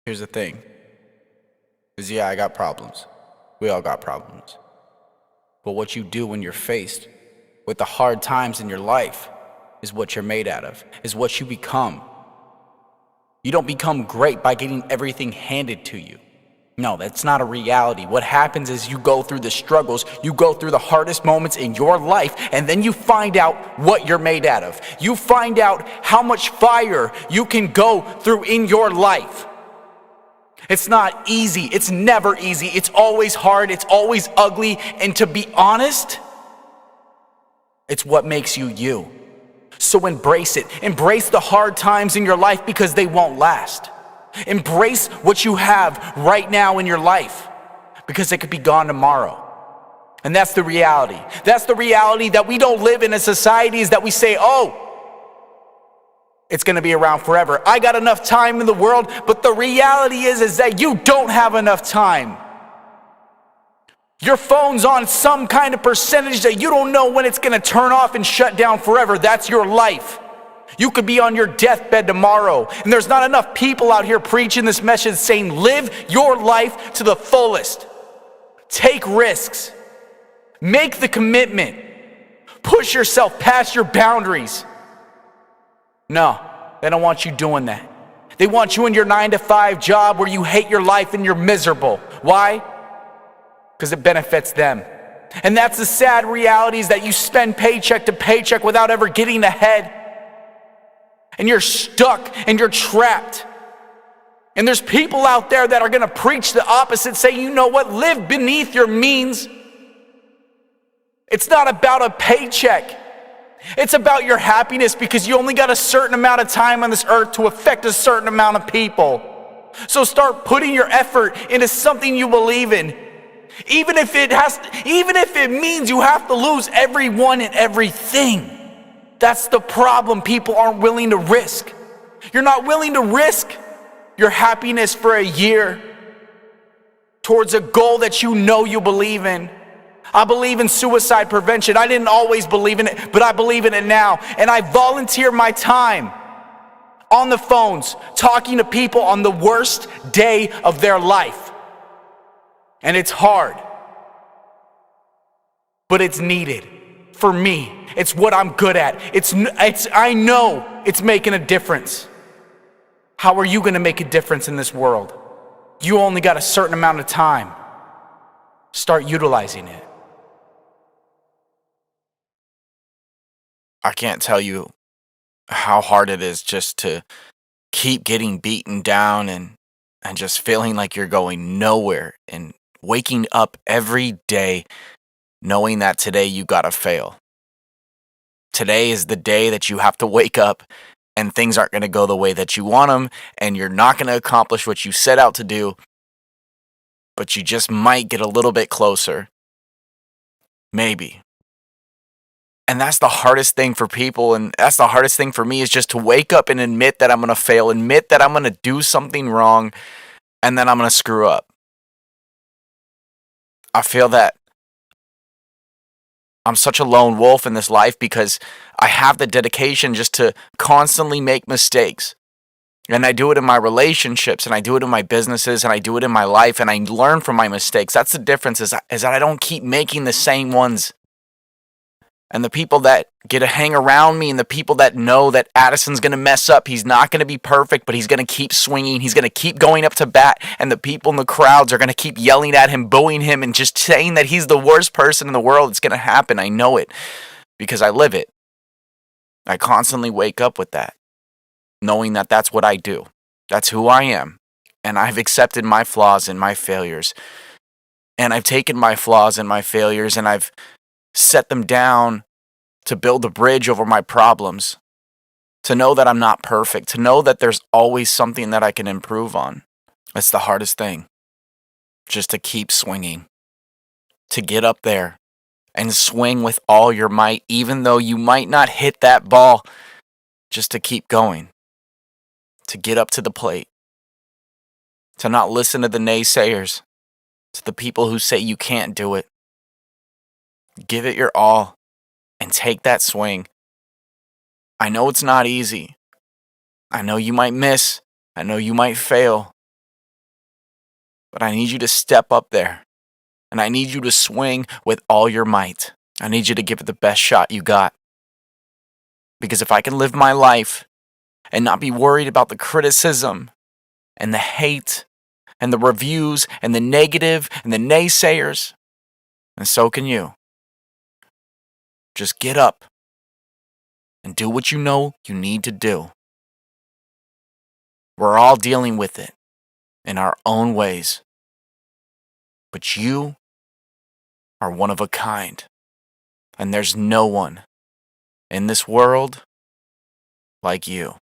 Here's the thing. Is yeah, I got problems. We all got problems. But what you do when you're faced with the hard times in your life is what you're made out of, is what you become. You don't become great by getting everything handed to you. No, that's not a reality. What happens is you go through the struggles, you go through the hardest moments in your life, and then you find out what you're made out of. You find out how much fire you can go through in your life. It's not easy. It's never easy. It's always hard. It's always ugly. And to be honest, it's what makes you you. So embrace it. Embrace the hard times in your life because they won't last. Embrace what you have right now in your life because it could be gone tomorrow. And that's the reality. That's the reality that we don't live in a society is that we say, oh, it's going to be around forever. I got enough time in the world, but the reality is that you don't have enough time. Your phone's on some kind of percentage that you don't know when it's going to turn off and shut down forever. That's your life. You could be on your deathbed tomorrow, and there's not enough people out here preaching this message saying, live your life to the fullest. Take risks. Make the commitment. Push yourself past your boundaries. No, they don't want you doing that. They want you in your 9-to-5 job where you hate your life and you're miserable. Why? Because it benefits them. And that's the sad reality is that you spend paycheck to paycheck without ever getting ahead. And you're stuck and you're trapped. And there's people out there that are going to preach the opposite, say, you know what, live beneath your means. It's not about a paycheck. It's about your happiness because you only got a certain amount of time on this earth to affect a certain amount of people. So start putting your effort into something you believe in. Even if it means you have to lose everyone and everything. That's the problem people aren't willing to risk. You're not willing to risk your happiness for a year towards a goal that you know you believe in. I believe in suicide prevention. I didn't always believe in it, but I believe in it now. And I volunteer my time on the phones, talking to people on the worst day of their life. And it's hard, but it's needed for me. It's what I'm good at. I know it's making a difference. How are you going to make a difference in this world? You only got a certain amount of time. Start utilizing it. I can't tell you how hard it is just to keep getting beaten down and just feeling like you're going nowhere and waking up every day knowing that today you gotta fail. Today is the day that you have to wake up and things aren't going to go the way that you want them and you're not going to accomplish what you set out to do, but you just might get a little bit closer. Maybe. And that's the hardest thing for people, and that's the hardest thing for me is just to wake up and admit that I'm going to fail, admit that I'm going to do something wrong, and then I'm going to screw up. I feel that I'm such a lone wolf in this life because I have the dedication just to constantly make mistakes. And I do it in my relationships, and I do it in my businesses, and I do it in my life, and I learn from my mistakes. That's the difference is that I don't keep making the same ones. And the people that get to hang around me and the people that know that Addison's going to mess up, he's not going to be perfect, but he's going to keep swinging. He's going to keep going up to bat. And the people in the crowds are going to keep yelling at him, booing him, and just saying that he's the worst person in the world. It's going to happen. I know it because I live it. I constantly wake up with that, knowing that that's what I do. That's who I am. And I've accepted my flaws and my failures. And I've taken my flaws and my failures and I've set them down to build a bridge over my problems, to know that I'm not perfect, to know that there's always something that I can improve on. It's the hardest thing, just to keep swinging, to get up there and swing with all your might, even though you might not hit that ball, just to keep going, to get up to the plate, to not listen to the naysayers, to the people who say you can't do it. Give it your all and take that swing. I know it's not easy. I know you might miss. I know you might fail. But I need you to step up there, and I need you to swing with all your might. I need you to give it the best shot you got. Because if I can live my life and not be worried about the criticism and the hate and the reviews and the negative and the naysayers, and so can you. Just get up and do what you know you need to do. We're all dealing with it in our own ways. But you are one of a kind. And there's no one in this world like you.